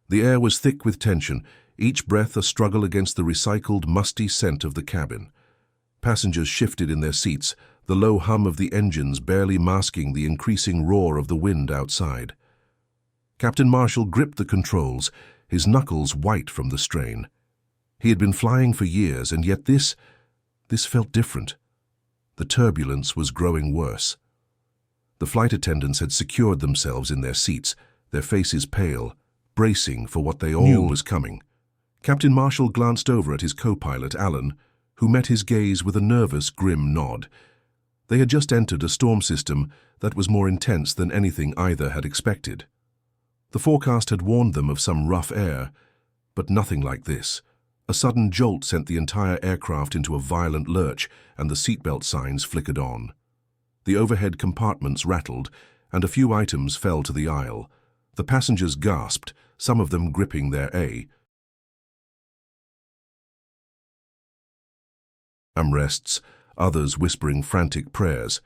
The air was thick with tension, each breath a struggle against the recycled, musty scent of the cabin. Passengers shifted in their seats, the low hum of the engines barely masking the increasing roar of the wind outside. Captain Marshall gripped the controls, his knuckles white from the strain. He had been flying for years, and yet this felt different. The turbulence was growing worse. The flight attendants had secured themselves in their seats, their faces pale, bracing for what they all knew was coming. Captain Marshall glanced over at his co-pilot, Alan, who met his gaze with a nervous, grim nod. They had just entered a storm system that was more intense than anything either had expected. The forecast had warned them of some rough air, but nothing like this. A sudden jolt sent the entire aircraft into a violent lurch, and the seatbelt signs flickered on. The overhead compartments rattled, and a few items fell to the aisle. The passengers gasped, some of them gripping their armrests, others whispering frantic prayers.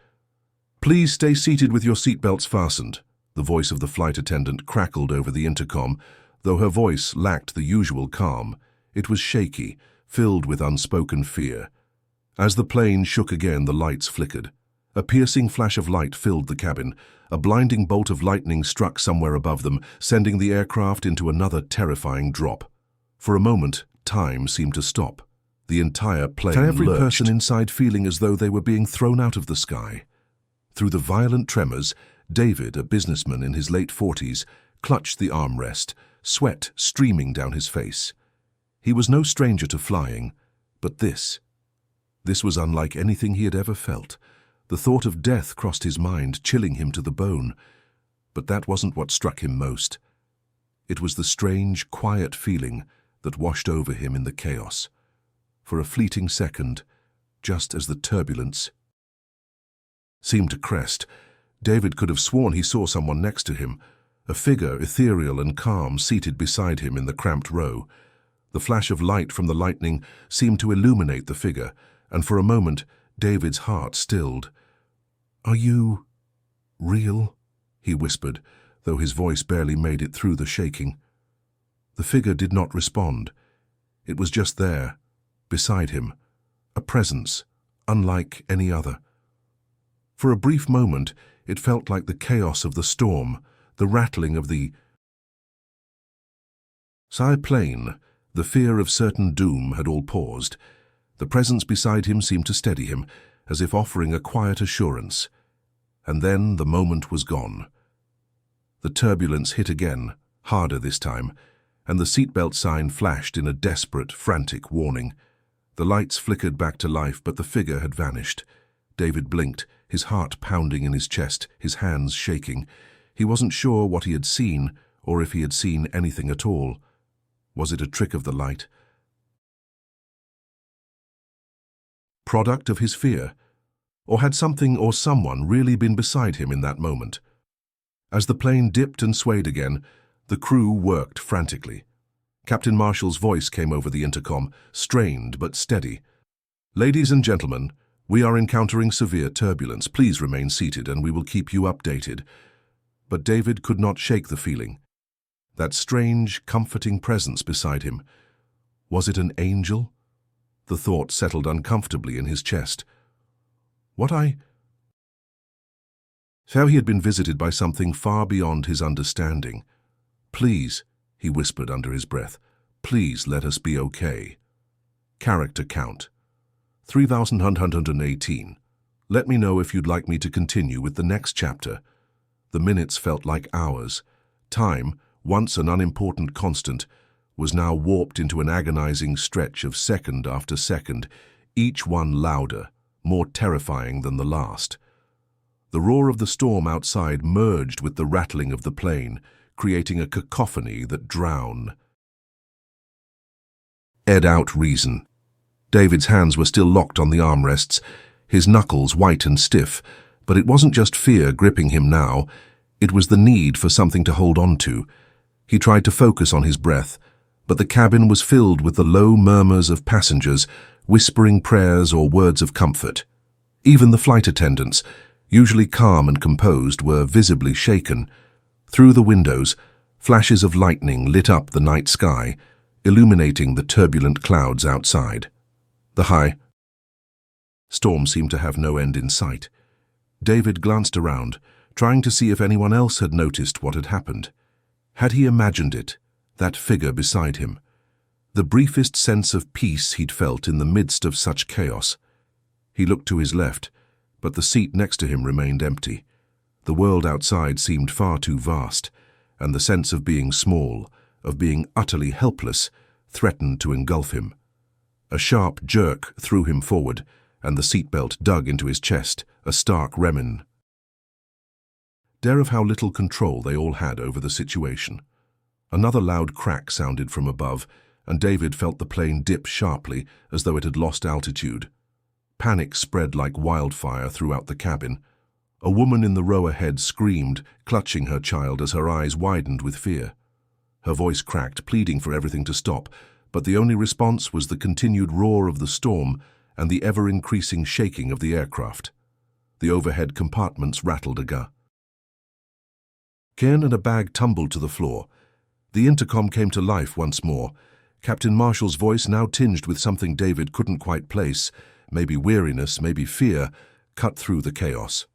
"Please stay seated with your seatbelts fastened," the voice of the flight attendant crackled over the intercom, though her voice lacked the usual calm. It was shaky, filled with unspoken fear. As the plane shook again, the lights flickered. A piercing flash of light filled the cabin. A blinding bolt of lightning struck somewhere above them, sending the aircraft into another terrifying drop. For a moment, time seemed to stop. The entire plane lurched, every person inside feeling as though they were being thrown out of the sky. Through the violent tremors, David, a businessman in his late 40s, clutched the armrest, sweat streaming down his face. He was no stranger to flying, but this was unlike anything he had ever felt. The thought of death crossed his mind, chilling him to the bone. But that wasn't what struck him most. It was the strange, quiet feeling that washed over him in the chaos. For a fleeting second, just as the turbulence seemed to crest, David could have sworn he saw someone next to him, a figure ethereal and calm seated beside him in the cramped row. The flash of light from the lightning seemed to illuminate the figure, and for a moment David's heart stilled. "Are you real?" he whispered, though his voice barely made it through the shaking. The figure did not respond. It was just there, beside him, a presence unlike any other. For a brief moment, it felt like the chaos of the storm, the rattling of the plane, the fear of certain doom had all paused. The presence beside him seemed to steady him, as if offering a quiet assurance. And then the moment was gone. The turbulence hit again, harder this time, and the seatbelt sign flashed in a desperate, frantic warning. The lights flickered back to life, but the figure had vanished. David blinked, his heart pounding in his chest, his hands shaking. He wasn't sure what he had seen, or if he had seen anything at all. Was it a trick of the light? Product of his fear? Or had something or someone really been beside him in that moment? As the plane dipped and swayed again, the crew worked frantically. Captain Marshall's voice came over the intercom, strained but steady. "Ladies and gentlemen, we are encountering severe turbulence. Please remain seated and we will keep you updated." But David could not shake the feeling. That strange, comforting presence beside him. Was it an angel? The thought settled uncomfortably in his chest. So he had been visited by something far beyond his understanding. "Please," he whispered under his breath, "please let us be okay." Character count. 3,118. Let me know if you'd like me to continue with the next chapter. The minutes felt like hours. Time, once an unimportant constant, was now warped into an agonizing stretch of second after second, each one louder, more terrifying than the last. The roar of the storm outside merged with the rattling of the plane, creating a cacophony that drowned out reason. David's hands were still locked on the armrests, his knuckles white and stiff, but it wasn't just fear gripping him now, it was the need for something to hold on to. He tried to focus on his breath, but the cabin was filled with the low murmurs of passengers, whispering prayers or words of comfort. Even the flight attendants, usually calm and composed, were visibly shaken. Through the windows, Flashes of lightning lit up the night sky, illuminating the turbulent clouds outside. The high storm seemed to have no end in sight. David glanced around, trying to see if anyone else had noticed what had happened. Had he imagined it, that figure beside him? The briefest sense of peace he'd felt in the midst of such chaos. He looked to his left, but the seat next to him remained empty. The world outside seemed far too vast, and the sense of being small, of being utterly helpless, threatened to engulf him. A sharp jerk threw him forward, and the seatbelt dug into his chest, a stark reminder of how little control they all had over the situation. Another loud crack sounded from above, and David felt the plane dip sharply as though it had lost altitude. Panic spread like wildfire throughout the cabin. A woman in the row ahead screamed, clutching her child as her eyes widened with fear. Her voice cracked, pleading for everything to stop, but the only response was the continued roar of the storm and the ever-increasing shaking of the aircraft. The overhead compartments rattled again. Ken and a bag tumbled to the floor. The intercom came to life once more. Captain Marshall's voice, now tinged with something David couldn't quite place, maybe weariness, maybe fear, cut through the chaos.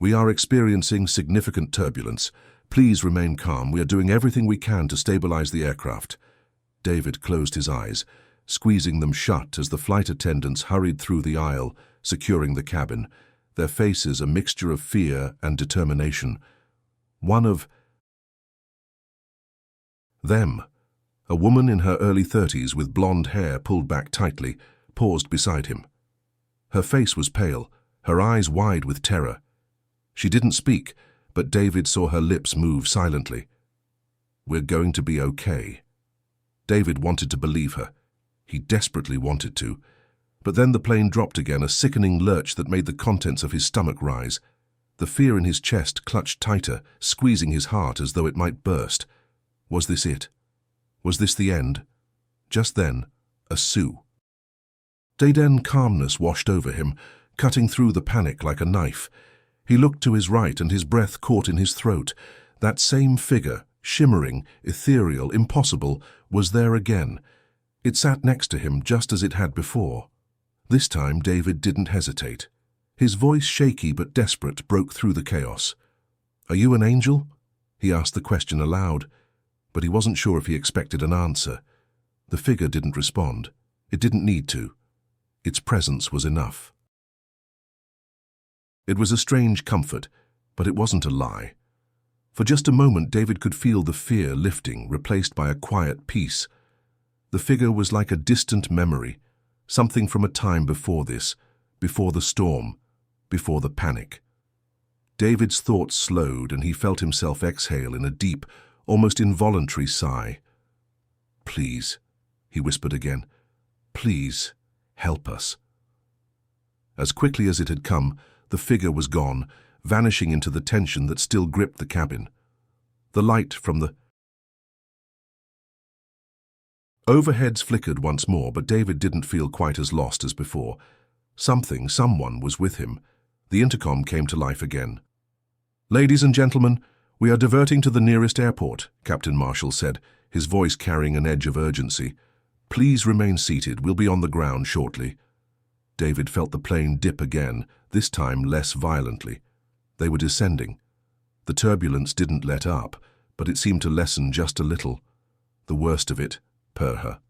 "We are experiencing significant turbulence. Please remain calm. We are doing everything we can to stabilize the aircraft." David closed his eyes, squeezing them shut as the flight attendants hurried through the aisle, securing the cabin, their faces a mixture of fear and determination. One of them, a woman in her early 30s with blonde hair pulled back tightly, paused beside him. Her face was pale, her eyes wide with terror. She didn't speak, but David saw her lips move silently. "We're going to be okay." David wanted to believe her. He desperately wanted to. But then the plane dropped again, a sickening lurch that made the contents of his stomach rise. The fear in his chest clutched tighter, squeezing his heart as though it might burst. Was this it? Was this the end? Just then, a Sioux. Dayden calmness washed over him, cutting through the panic like a knife. He looked to his right and his breath caught in his throat. That same figure, shimmering, ethereal, impossible, was there again. It sat next to him just as it had before. This time David didn't hesitate. His voice, shaky but desperate, broke through the chaos. "Are you an angel?" He asked the question aloud, but he wasn't sure if he expected an answer. The figure didn't respond. It didn't need to. Its presence was enough. It was a strange comfort, but it wasn't a lie. For just a moment David could feel the fear lifting, replaced by a quiet peace. The figure was like a distant memory, something from a time before this, before the storm, before the panic. David's thoughts slowed and he felt himself exhale in a deep, almost involuntary sigh. "Please," he whispered again, "please, help us." As quickly as it had come, the figure was gone, vanishing into the tension that still gripped the cabin. The light from the overheads flickered once more, but David didn't feel quite as lost as before. Someone was with him. The intercom came to life again. "Ladies and gentlemen, we are diverting to the nearest airport," Captain Marshall said, his voice carrying an edge of urgency. "Please remain seated. We'll be on the ground shortly." David felt the plane dip again, this time less violently. They were descending. The turbulence didn't let up, but it seemed to lessen just a little. The worst of it, per her.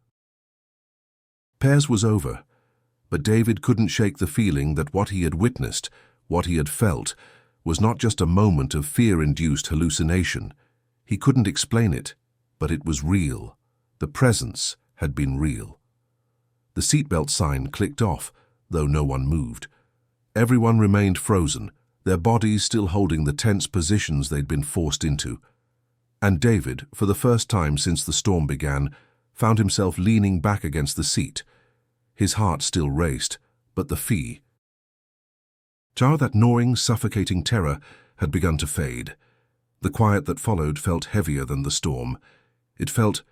Pairs was over, but David couldn't shake the feeling that what he had witnessed, what he had felt, was not just a moment of fear-induced hallucination. He couldn't explain it, but it was real. The presence had been real. The seatbelt sign clicked off, though no one moved. Everyone remained frozen, their bodies still holding the tense positions they'd been forced into. And David, for the first time since the storm began, found himself leaning back against the seat. His heart still raced, but the that gnawing, suffocating terror had begun to fade. The quiet that followed felt heavier than the storm. It felt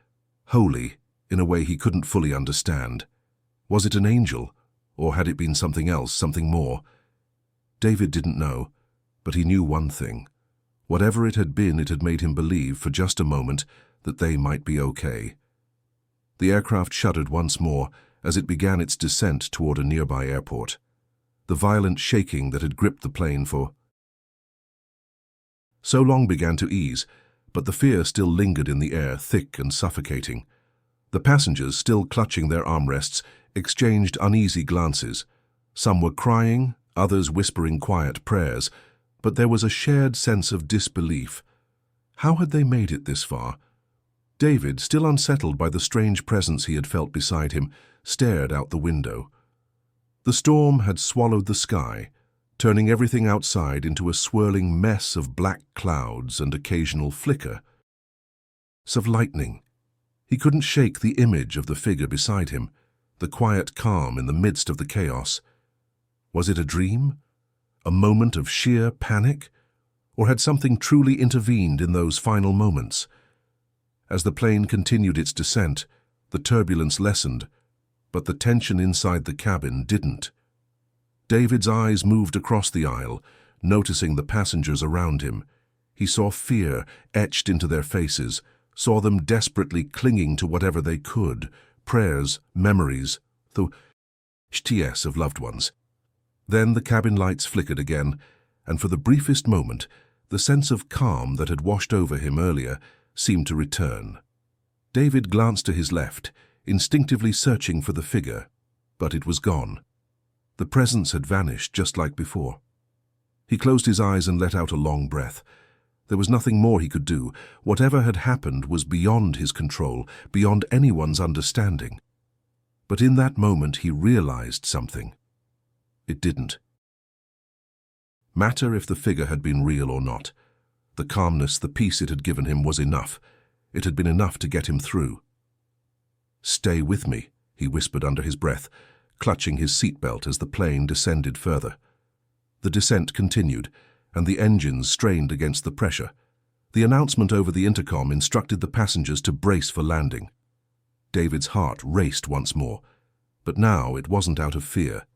holy in a way he couldn't fully understand. Was it an angel, or had it been something else, something more? David didn't know, but he knew one thing. Whatever it had been, it had made him believe, for just a moment, that they might be okay. The aircraft shuddered once more as it began its descent toward a nearby airport. The violent shaking that had gripped the plane for so long began to ease, but the fear still lingered in the air, thick and suffocating. The passengers, still clutching their armrests, exchanged uneasy glances. Some were crying, others whispering quiet prayers, but there was a shared sense of disbelief. How had they made it this far? David, still unsettled by the strange presence he had felt beside him, stared out the window. The storm had swallowed the sky, turning everything outside into a swirling mess of black clouds and occasional flicker of lightning. He couldn't shake the image of the figure beside him, the quiet calm in the midst of the chaos. Was it a dream? A moment of sheer panic? Or had something truly intervened in those final moments? As the plane continued its descent, the turbulence lessened, but the tension inside the cabin didn't. David's eyes moved across the aisle, noticing the passengers around him. He saw fear etched into their faces, saw them desperately clinging to whatever they could, prayers, memories, the HTS of loved ones. Then the cabin lights flickered again, and for the briefest moment, the sense of calm that had washed over him earlier seemed to return. David glanced to his left, instinctively searching for the figure, but it was gone. The presence had vanished just like before. He closed his eyes and let out a long breath. There was nothing more he could do. Whatever had happened was beyond his control, beyond anyone's understanding. But in that moment he realized something. It didn't matter if the figure had been real or not. The calmness, the peace it had given him was enough. It had been enough to get him through. "Stay with me," he whispered under his breath, clutching his seatbelt as the plane descended further. The descent continued, and the engines strained against the pressure. The announcement over the intercom instructed the passengers to brace for landing. David's heart raced once more, but now it wasn't out of fear.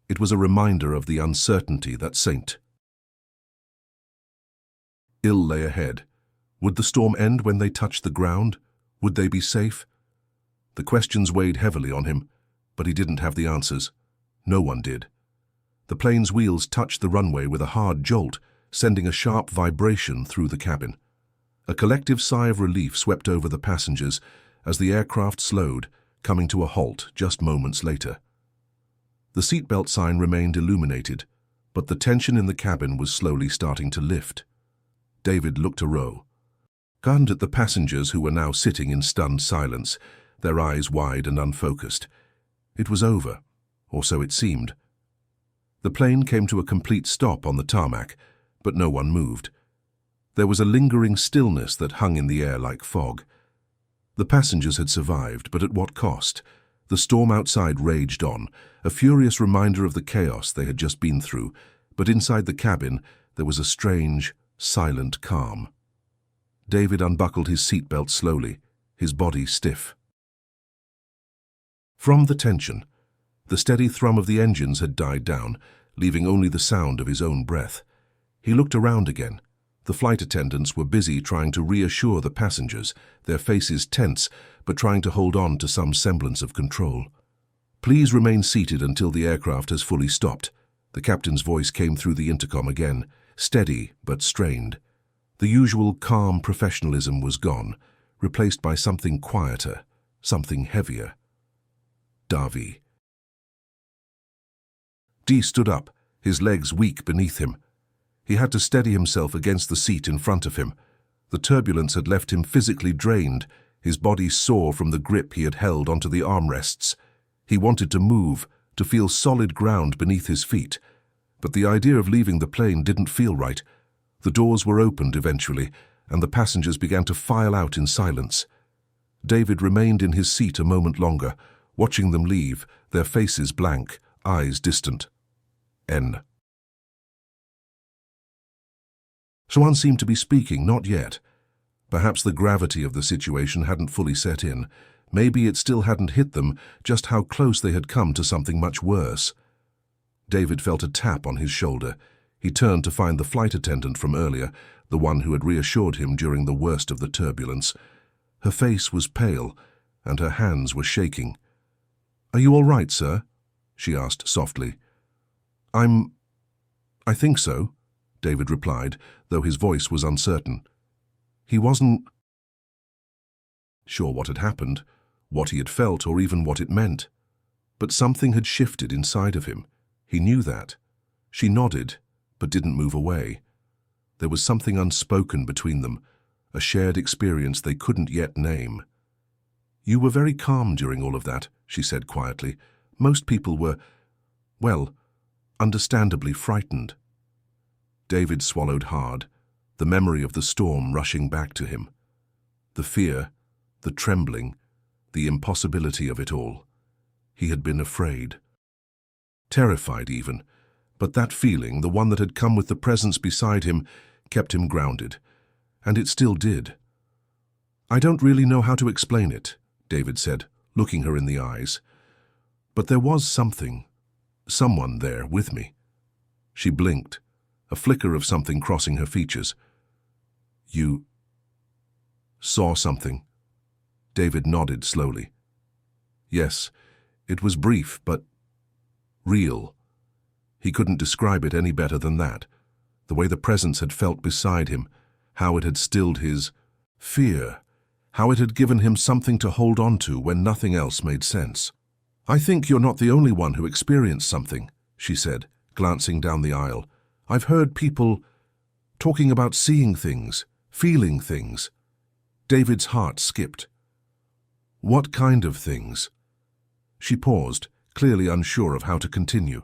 It was a reminder of the uncertainty that St. Ill lay ahead. Would the storm end when they touched the ground? Would they be safe? The questions weighed heavily on him, but he didn't have the answers. No one did. The plane's wheels touched the runway with a hard jolt, sending a sharp vibration through the cabin. A collective sigh of relief swept over the passengers as the aircraft slowed, coming to a halt just moments later. The seatbelt sign remained illuminated, but the tension in the cabin was slowly starting to lift. David looked around at the passengers who were now sitting in stunned silence, their eyes wide and unfocused. It was over, or so it seemed. The plane came to a complete stop on the tarmac, but no one moved. There was a lingering stillness that hung in the air like fog. The passengers had survived, but at what cost? The storm outside raged on, a furious reminder of the chaos they had just been through, but inside the cabin there was a strange, silent calm. David unbuckled his seatbelt slowly, his body stiff. From the tension, the steady thrum of the engines had died down, leaving only the sound of his own breath. He looked around again. The flight attendants were busy trying to reassure the passengers, their faces tense, but trying to hold on to some semblance of control. "Please remain seated until the aircraft has fully stopped." The captain's voice came through the intercom again, steady but strained. The usual calm professionalism was gone, replaced by something quieter, something heavier. Davi. Dee stood up, his legs weak beneath him. He had to steady himself against the seat in front of him. The turbulence had left him physically drained, his body sore from the grip he had held onto the armrests. He wanted to move, to feel solid ground beneath his feet. But the idea of leaving the plane didn't feel right. The doors were opened eventually, and the passengers began to file out in silence. David remained in his seat a moment longer, watching them leave, their faces blank, eyes distant. N. Someone seemed to be speaking, not yet. Perhaps the gravity of the situation hadn't fully set in. Maybe it still hadn't hit them just how close they had come to something much worse. David felt a tap on his shoulder. He turned to find the flight attendant from earlier, the one who had reassured him during the worst of the turbulence. Her face was pale, and her hands were shaking. "Are you all right, sir?" she asked softly. I think so," David replied, though his voice was uncertain. He wasn't sure what had happened, what he had felt, or even what it meant. But something had shifted inside of him. He knew that. She nodded, but didn't move away. There was something unspoken between them, a shared experience they couldn't yet name. "You were very calm during all of that," she said quietly. "Most people were, well, understandably frightened." David swallowed hard, the memory of the storm rushing back to him. The fear, the trembling, the impossibility of it all. He had been afraid. Terrified even, but that feeling, the one that had come with the presence beside him, kept him grounded. And it still did. "I don't really know how to explain it," David said, looking her in the eyes. "But there was someone there with me." She blinked, a flicker of something crossing her features. "You saw something?" David nodded slowly. "Yes, it was brief, but real." He couldn't describe it any better than that. The way the presence had felt beside him, how it had stilled his fear, how it had given him something to hold on to when nothing else made sense. "I think you're not the only one who experienced something," she said, glancing down the aisle. "I've heard people talking about seeing things, feeling things." David's heart skipped. "What kind of things?" She paused, clearly unsure of how to continue.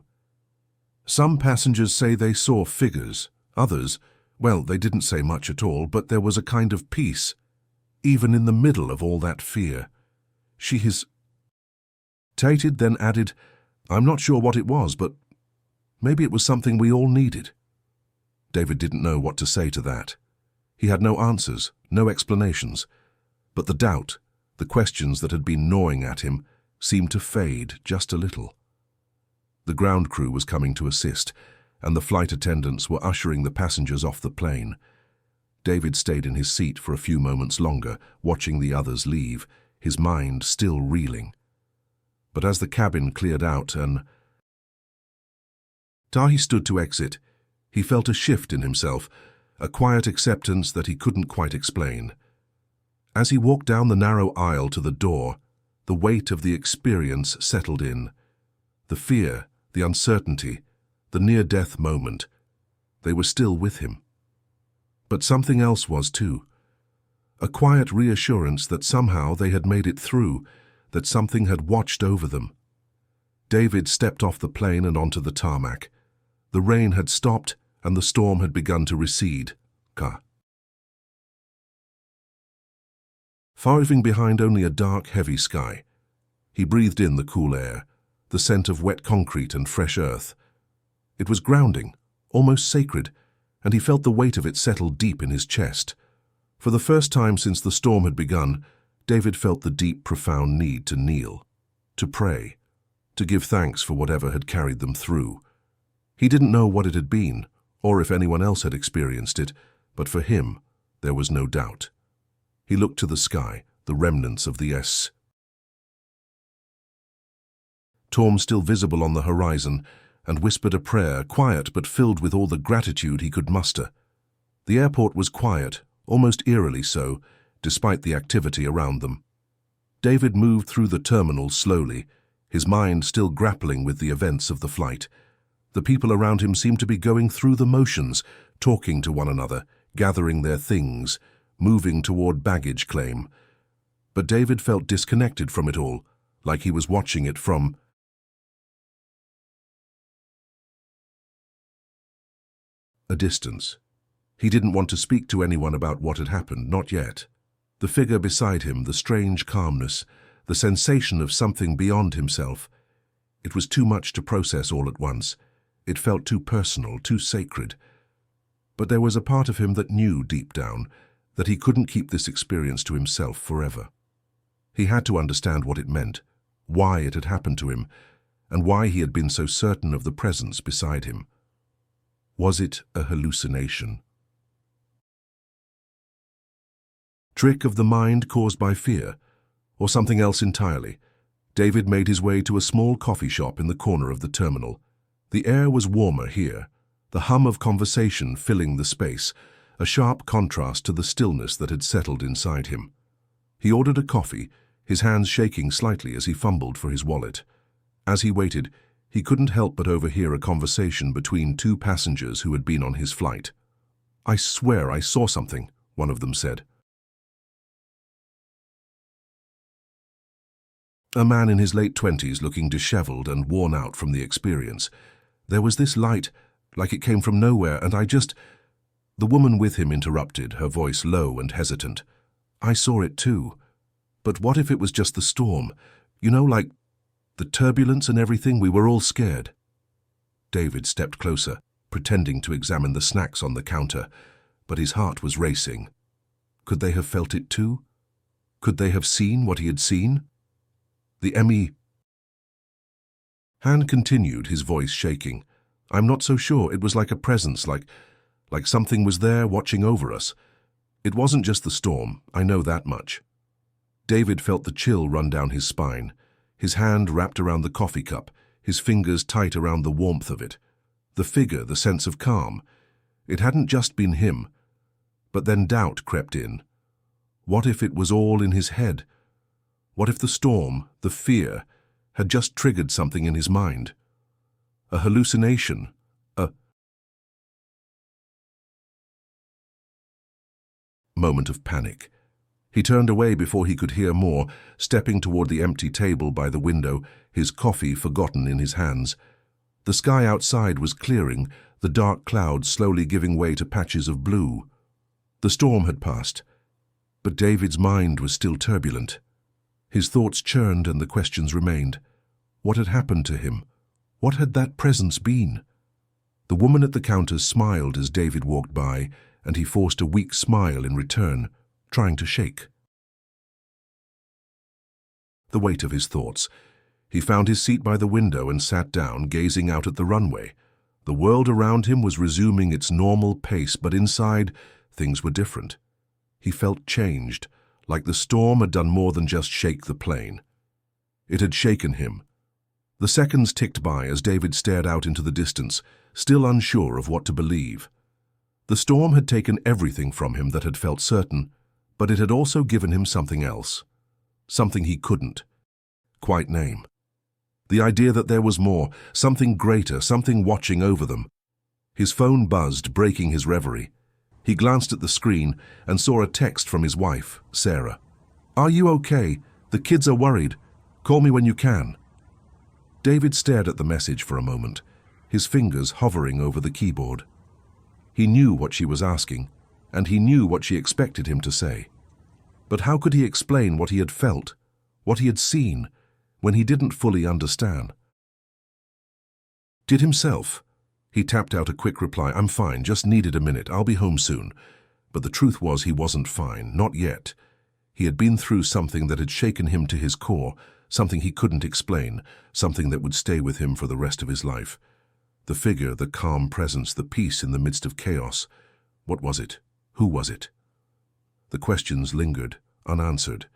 "Some passengers say they saw figures. Others, well, they didn't say much at all, but there was a kind of peace, even in the middle of all that fear." She hesitated, then added, "I'm not sure what it was, but maybe it was something we all needed." David didn't know what to say to that. He had no answers, no explanations, but the doubt, the questions that had been gnawing at him, seemed to fade just a little. The ground crew was coming to assist, and the flight attendants were ushering the passengers off the plane. David stayed in his seat for a few moments longer, watching the others leave, his mind still reeling. But as the cabin cleared out and he stood to exit, he felt a shift in himself, a quiet acceptance that he couldn't quite explain. As he walked down the narrow aisle to the door, the weight of the experience settled in. The fear, the uncertainty, the near-death moment, they were still with him. But something else was too. A quiet reassurance that somehow they had made it through, that something had watched over them. David stepped off the plane and onto the tarmac. The rain had stopped and the storm had begun to recede. Leaving behind only a dark, heavy sky. He breathed in the cool air, the scent of wet concrete and fresh earth. It was grounding, almost sacred, and he felt the weight of it settle deep in his chest. For the first time since the storm had begun, David felt the deep, profound need to kneel, to pray, to give thanks for whatever had carried them through. He didn't know what it had been, or if anyone else had experienced it, but for him, there was no doubt. He looked to the sky, the remnants of the storm still visible on the horizon, and whispered a prayer, quiet but filled with all the gratitude he could muster. The airport was quiet, almost eerily so, despite the activity around them. David moved through the terminal slowly, his mind still grappling with the events of the flight. The people around him seemed to be going through the motions, talking to one another, gathering their things, moving toward baggage claim. But David felt disconnected from it all, like he was watching it from a distance. He didn't want to speak to anyone about what had happened, not yet. The figure beside him, the strange calmness, the sensation of something beyond himself. It was too much to process all at once. It felt too personal, too sacred. But there was a part of him that knew deep down that he couldn't keep this experience to himself forever. He had to understand what it meant, why it had happened to him, and why he had been so certain of the presence beside him. Was it a hallucination? Trick of the mind caused by fear, or something else entirely? David made his way to a small coffee shop in the corner of the terminal. The air was warmer here, the hum of conversation filling the space, a sharp contrast to the stillness that had settled inside him. He ordered a coffee, his hands shaking slightly as he fumbled for his wallet. As he waited, he couldn't help but overhear a conversation between two passengers who had been on his flight. "I swear I saw something," one of them said. A man in his late 20s looking disheveled and worn out from the experience. "There was this light, like it came from nowhere, and I just—" The woman with him interrupted, her voice low and hesitant. "I saw it too. But what if it was just the storm? You know, like the turbulence and everything, we were all scared." David stepped closer, pretending to examine the snacks on the counter, but his heart was racing. Could they have felt it too? Could they have seen what he had seen? The ME. Han continued, his voice shaking. "I'm not so sure. It was like a presence, like something was there watching over us. It wasn't just the storm, I know that much." David felt the chill run down his spine, his hand wrapped around the coffee cup, his fingers tight around the warmth of it. The figure, the sense of calm. It hadn't just been him. But then doubt crept in. What if it was all in his head? What if the storm, the fear, had just triggered something in his mind? A hallucination, a moment of panic. He turned away before he could hear more, stepping toward the empty table by the window, his coffee forgotten in his hands. The sky outside was clearing, the dark clouds slowly giving way to patches of blue. The storm had passed, but David's mind was still turbulent. His thoughts churned and the questions remained. What had happened to him? What had that presence been? The woman at the counter smiled as David walked by, and he forced a weak smile in return, trying to shake the weight of his thoughts. He found his seat by the window and sat down, gazing out at the runway. The world around him was resuming its normal pace, but inside, things were different. He felt changed, like the storm had done more than just shake the plane. It had shaken him. The seconds ticked by as David stared out into the distance, still unsure of what to believe. The storm had taken everything from him that had felt certain, but it had also given him something else. Something he couldn't quite name. The idea that there was more, something greater, something watching over them. His phone buzzed, breaking his reverie. He glanced at the screen and saw a text from his wife, Sarah. "Are you okay? The kids are worried. Call me when you can." David stared at the message for a moment, his fingers hovering over the keyboard. He knew what she was asking, and he knew what she expected him to say. But how could he explain what he had felt, what he had seen, when he didn't fully understand? Did himself? He tapped out a quick reply. "I'm fine, just needed a minute. I'll be home soon." But the truth was he wasn't fine, not yet. He had been through something that had shaken him to his core, something he couldn't explain, something that would stay with him for the rest of his life. The figure, the calm presence, the peace in the midst of chaos. What was it? Who was it? The questions lingered, unanswered,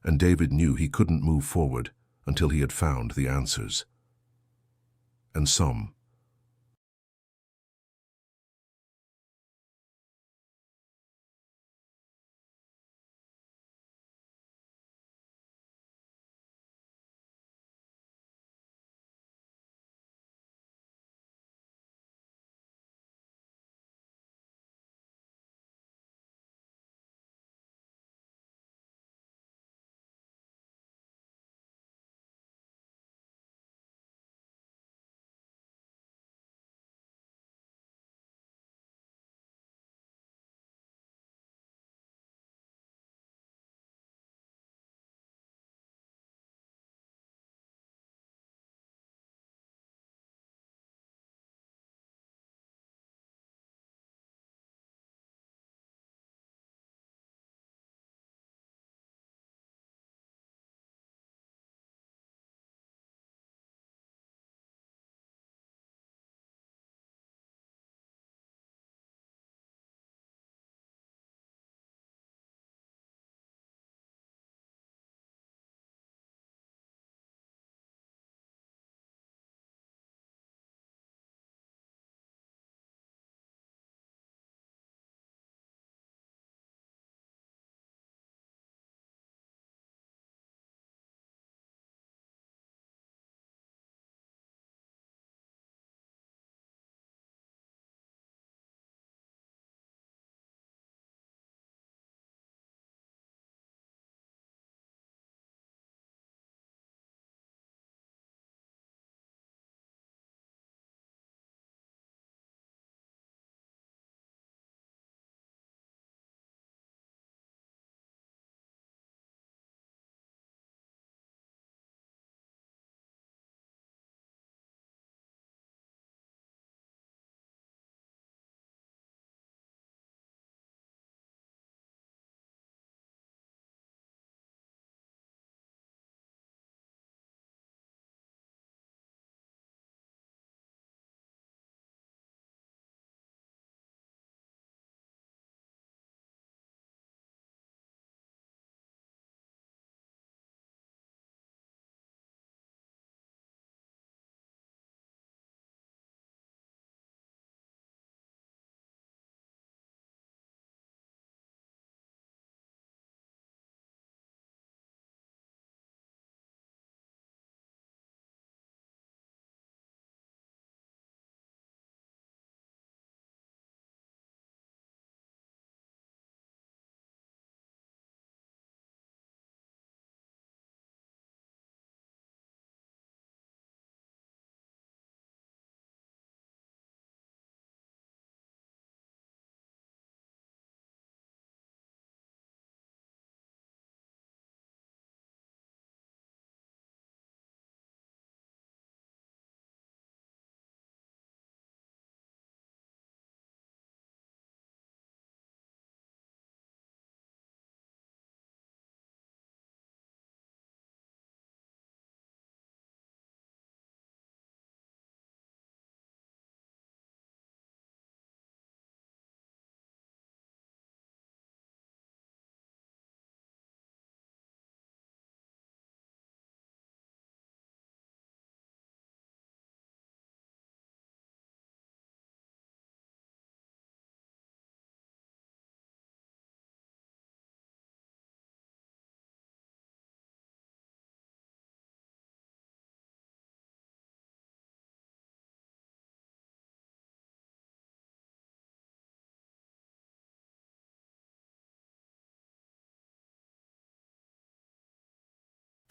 and David knew he couldn't move forward until he had found the answers. And some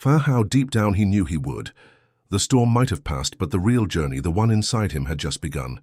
For how deep down he knew he would. The storm might have passed, but the real journey, the one inside him, had just begun.